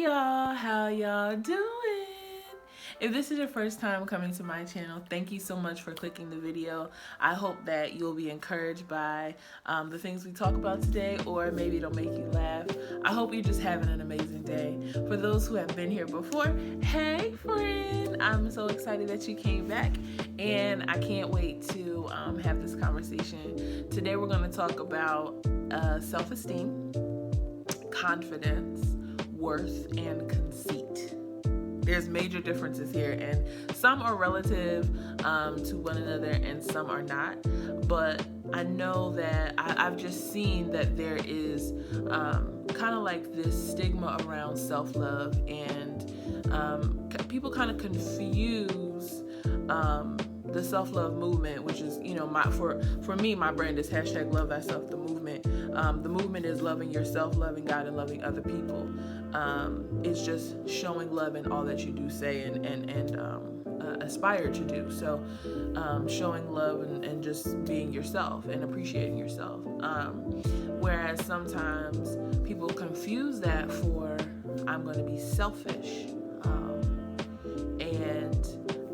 Hey y'all, how y'all doing? If this is your first time coming to my channel, thank you so much for clicking the video. I hope that you'll be encouraged by the things we talk about today, or maybe it'll make you laugh. I hope you're just having an amazing day. For those who have been here before, hey friend, I'm so excited that you came back, and I can't wait to have this conversation. Today we're going to talk about self-esteem, confidence, worth, and conceit. There's major differences here, and some are relative to one another and some are not, but I know that I've just seen that there is kind of like this stigma around self-love, and people kind of confuse the self-love movement, which is, for me, my brand is #Love Thyself, the movement. The movement is loving yourself, loving God, and loving other people. It's just showing love in all that you do, say, and aspire to do. So showing love and just being yourself and appreciating yourself. Whereas sometimes people confuse that for, I'm going to be selfish. And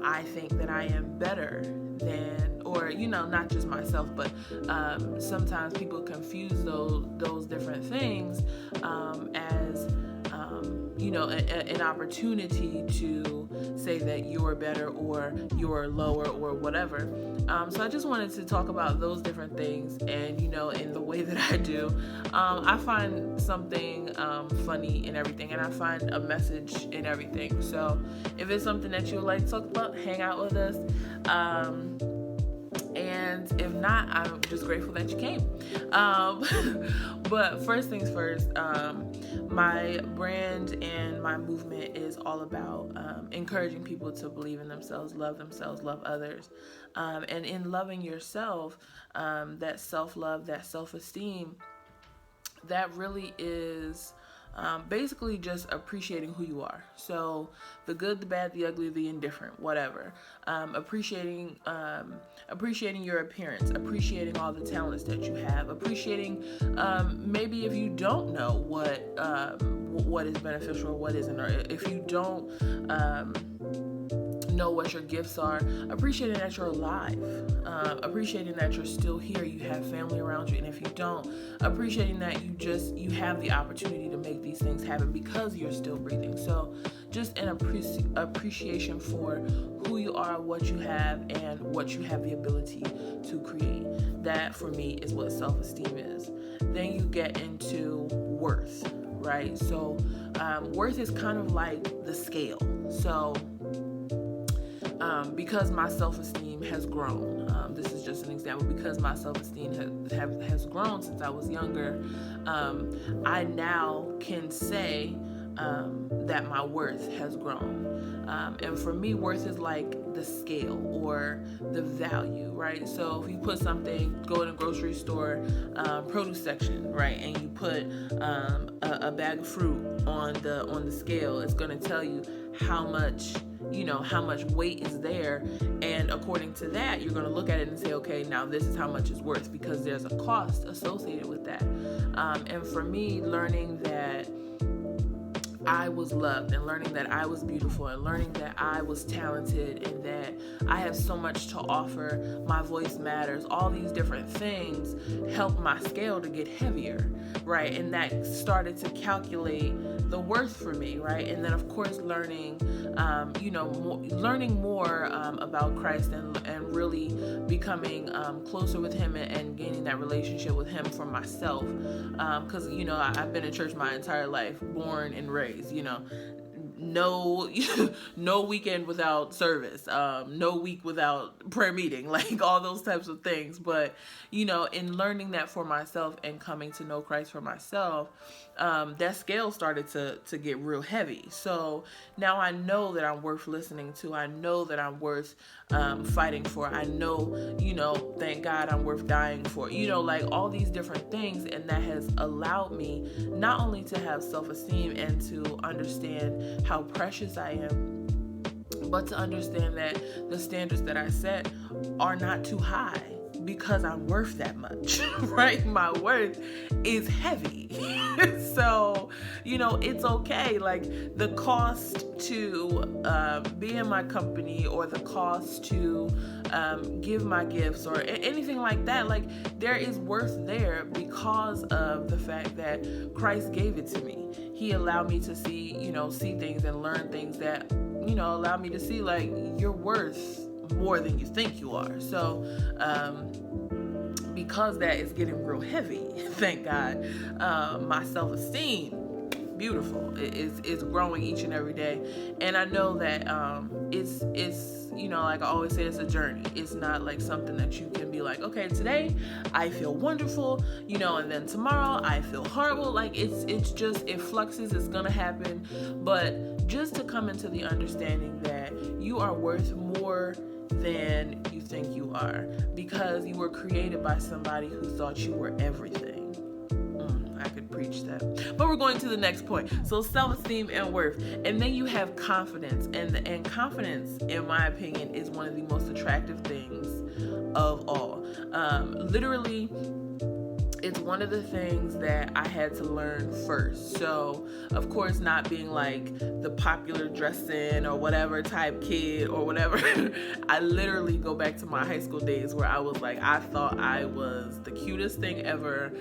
I think that I am better than, or not just myself, but sometimes people confuse those different things as an opportunity to say that you're better or you're lower or whatever. So I just wanted to talk about those different things, and in the way that I do, I find something funny in everything, and I find a message in everything. So if it's something that you would like to talk about, hang out with us. And if not, I'm just grateful that you came. But first things first, my brand and my movement is all about encouraging people to believe in themselves, love others. And in loving yourself, that self-love, that self-esteem, that really is basically just appreciating who you are. So the good, the bad, the ugly, the indifferent, whatever. Appreciating your appearance, appreciating all the talents that you have, appreciating maybe if you don't know what is beneficial or what isn't, or if you don't know what your gifts are, appreciating that you're alive, appreciating that you're still here, you have family around you, and if you don't, appreciating that you have the opportunity to make these things happen because you're still breathing. So just an appreciation for who you are, what you have, and what you have the ability to create. That for me is what self-esteem is. Then you get into worth, right? So worth is kind of like the scale. So because my self-esteem has grown, this is just an example, because my self-esteem has grown since I was younger, I now can say that my worth has grown. And for me, worth is like the scale or the value, right? So if you put something, go in a grocery store, produce section, right, and you put a bag of fruit on the scale, it's going to tell you how much weight is there, and according to that, you're going to look at it and say, okay, now this is how much it's worth, because there's a cost associated with that. And for me, learning that I was loved, and learning that I was beautiful, and learning that I was talented, and that I have so much to offer, my voice matters, all these different things helped my scale to get heavier, right? And that started to calculate the worth for me, right? And then of course learning more about Christ, and really becoming closer with Him, and gaining that relationship with Him for myself, because I've been in church my entire life, born and raised, no weekend without service, no week without prayer meeting, like all those types of things. But in learning that for myself and coming to know Christ for myself, that scale started to get real heavy. So now I know that I'm worth listening to. I know that I'm worth fighting for. I know, thank God I'm worth dying for, like all these different things. And that has allowed me not only to have self-esteem and to understand how precious I am, but to understand that the standards that I set are not too high, because I'm worth that much, right? My worth is heavy. So, it's okay. Like the cost to be in my company, or the cost to give my gifts, or anything like that, like there is worth there because of the fact that Christ gave it to me. He allowed me to see things and learn things that, allow me to see like you're worth more than you think you are. So, because that is getting real heavy, thank God, my self-esteem, beautiful, is growing each and every day. And I know that it's like I always say, it's a journey. It's not like something that you can be like, okay, today I feel wonderful, and then tomorrow I feel horrible. Like it's just, it fluxes, it's gonna happen. But just to come into the understanding that you are worth more than you think you are, because you were created by somebody who thought you were everything. I could preach that. But we're going to the next point. So self-esteem and worth. And then you have confidence. And confidence, in my opinion, is one of the most attractive things of all. Literally, it's one of the things that I had to learn first. So, of course, not being like the popular dress-in or whatever type kid or whatever. I literally go back to my high school days where I was like, I thought I was the cutest thing ever.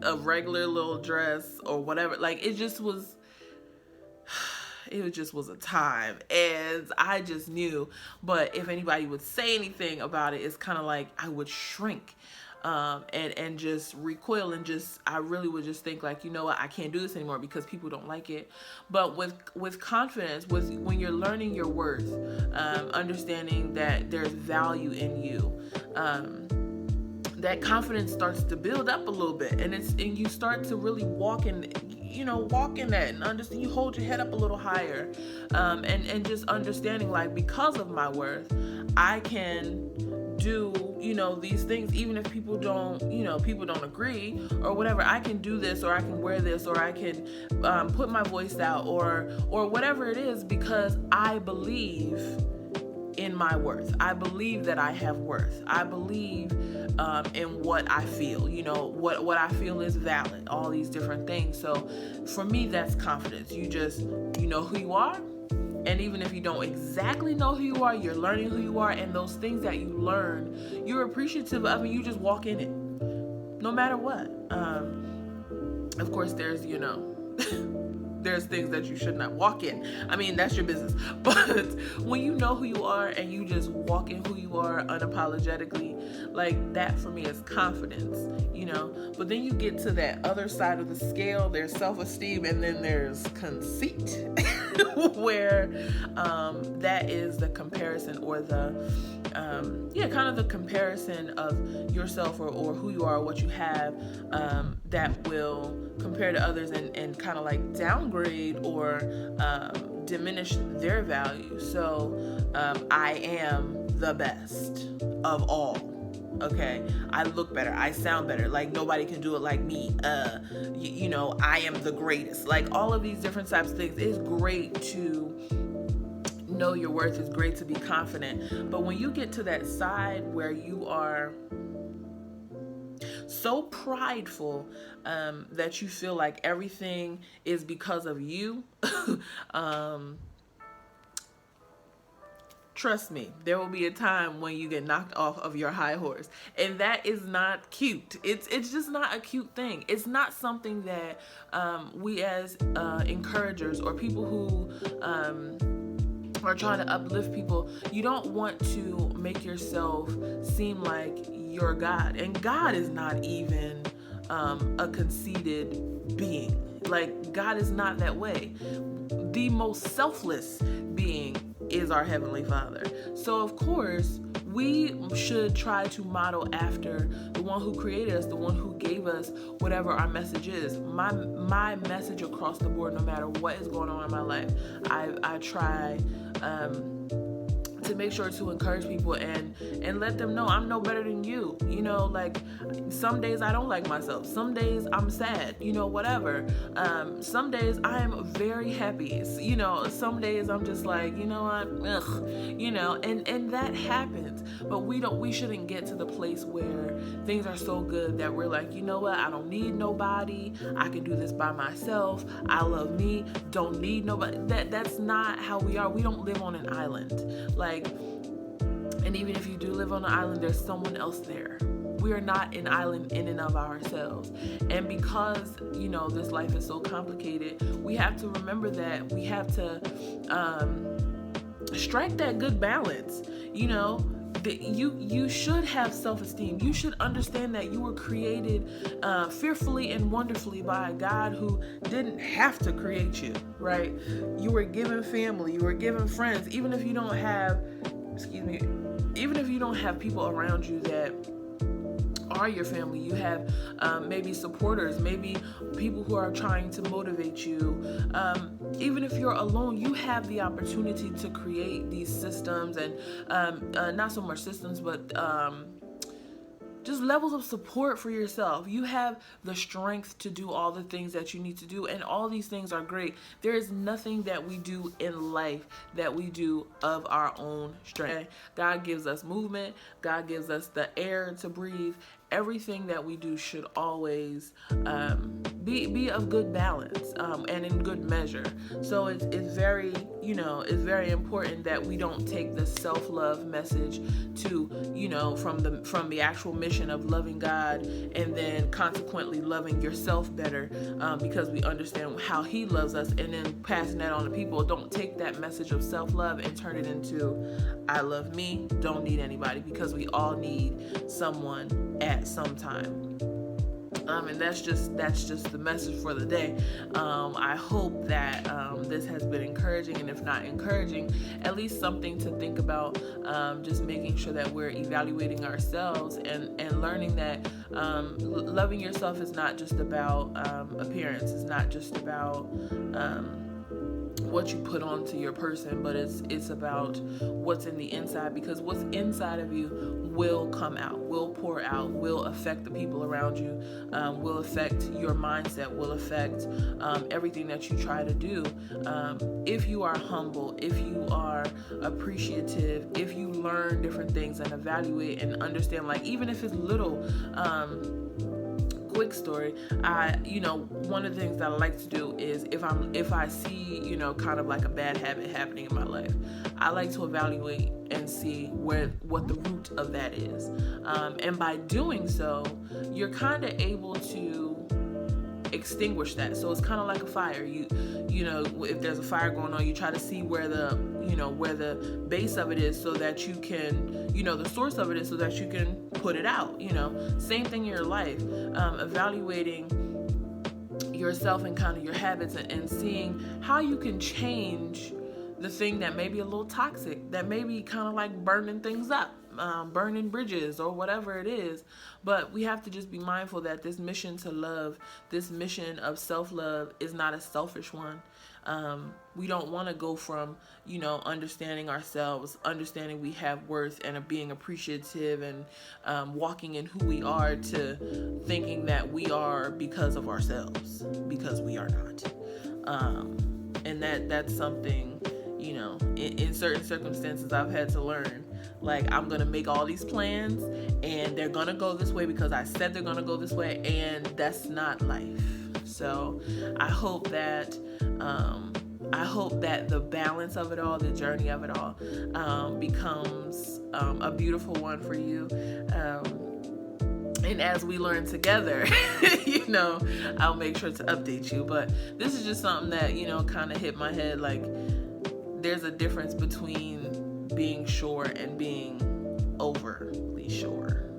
A regular little dress or whatever. Like it just was a time, and I just knew. But if anybody would say anything about it, it's kind of like I would shrink and just recoil, and I really would just think like, what, I can't do this anymore because people don't like it. But with confidence, when you're learning your worth, understanding that there's value in you, that confidence starts to build up a little bit, and you start to really walk in that, and understand. You hold your head up a little higher, and just understanding like, because of my worth, I can do these things, even if people don't agree or whatever. I can do this, or I can wear this, or I can put my voice out, or whatever it is, because I believe in my worth. I believe that I have worth. I believe in what I feel. What I feel is valid. All these different things. So for me, that's confidence. You just know who you are, and even if you don't exactly know who you are, you're learning who you are, and those things that you learn, you're appreciative of, and you just walk in it, no matter what. Of course, there's there's things that you should not walk in. I mean, that's your business. But when you know who you are and you just walk in who you are unapologetically, like that for me is confidence, But then you get to that other side of the scale. There's self-esteem, and then there's conceit, where that is the comparison, or the kind of the comparison of yourself or who you are, or what you have, that will compare to others and kind of like downgrade or diminish their value. So I am the best of all. Okay, I look better, I sound better, like nobody can do it like me. I am the greatest. Like all of these different types of things. It's great to know your worth. It's great to be confident. But when you get to that side where you are so prideful that you feel like everything is because of you, trust me, there will be a time when you get knocked off of your high horse, and that is not cute. It's just not a cute thing. It's not something that we as encouragers, or people who are trying to uplift people, you don't want to make yourself seem like you're God. And God is not even a conceited being. Like, God is not that way. The most selfless being is our Heavenly Father. So of course, we should try to model after the one who created us, the one who gave us whatever our message is. My message across the board, no matter what is going on in my life, I try to make sure to encourage people and let them know I'm no better than you. You know, like some days I don't like myself. Some days I'm sad, you know, whatever. Some days I am very happy. You know, some days I'm just like, you know what, ugh, you know, and that happens. But we shouldn't get to the place where things are so good that we're like, you know what, I don't need nobody. I can do this by myself. I love me. Don't need nobody. That's not how we are. We don't live on an island. Like, and even if you do live on an island, there's someone else there. We are not an island in and of ourselves. And because, you know, this life is so complicated, we have to remember that we have to strike that good balance. You know, you should have self-esteem. You should understand that you were created fearfully and wonderfully by a God who didn't have to create you, right? You were given family, you were given friends. Even if you don't have, even if you don't have people around you that are your family, you have maybe supporters, maybe people who are trying to motivate you. Even if you're alone, you have the opportunity to create these systems and not so much systems, but just levels of support for yourself. You have the strength to do all the things that you need to do, and all these things are great. There is nothing that we do in life that we do of our own strength. God gives us movement. God gives us the air to breathe. Everything that we do should always be of good balance and in good measure. So it's very, you know, it's very important that we don't take the self-love message to, you know, from the actual mission of loving God and then consequently loving yourself better because we understand how He loves us, and then passing that on to people. Don't take that message of self-love and turn it into I love me, don't need anybody, because we all need someone at some time. And that's just the message for the day. I hope that this has been encouraging, and if not encouraging, at least something to think about. Just making sure that we're evaluating ourselves and learning that loving yourself is not just about appearance. It's not just about what you put onto your person, but it's about what's in the inside, because what's inside of you will come out, will pour out, will affect the people around you, will affect your mindset, will affect everything that you try to do. If you are humble, if you are appreciative, if you learn different things and evaluate and understand, like even if it's little, quick story, one of the things that I like to do is if I see, kind of like a bad habit happening in my life, I like to evaluate and see what the root of that is. And by doing so, you're kind of able to extinguish that. So it's kind of like a fire. If there's a fire going on, you try to see where the base of it is, so that you can, the source of it is, so that you can put it out. Same thing in your life. Evaluating yourself and kind of your habits and seeing how you can change the thing that may be a little toxic, that may be kind of like burning things up, burning bridges or whatever it is. But we have to just be mindful that this mission to love, this mission of self-love, is not a selfish one. We don't want to go from, understanding ourselves, understanding we have worth, and being appreciative and walking in who we are, to thinking that we are because of ourselves, because we are not. And that's something, in certain circumstances I've had to learn. Like, I'm going to make all these plans and they're going to go this way because I said they're going to go this way, and that's not life. So I hope that the balance of it all, the journey of it all, becomes a beautiful one for you. And as we learn together, I'll make sure to update you. But this is just something that, kind of hit my head. Like, there's a difference between being sure and being overly sure,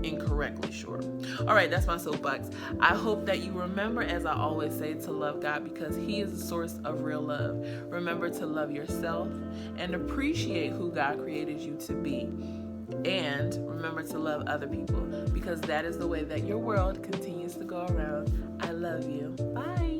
incorrectly sure. All right, that's my soapbox. I hope that you remember, as I always say, to love God, because He is the source of real love. Remember to love yourself and appreciate who God created you to be. And remember to love other people, because that is the way that your world continues to go around. I love you. Bye.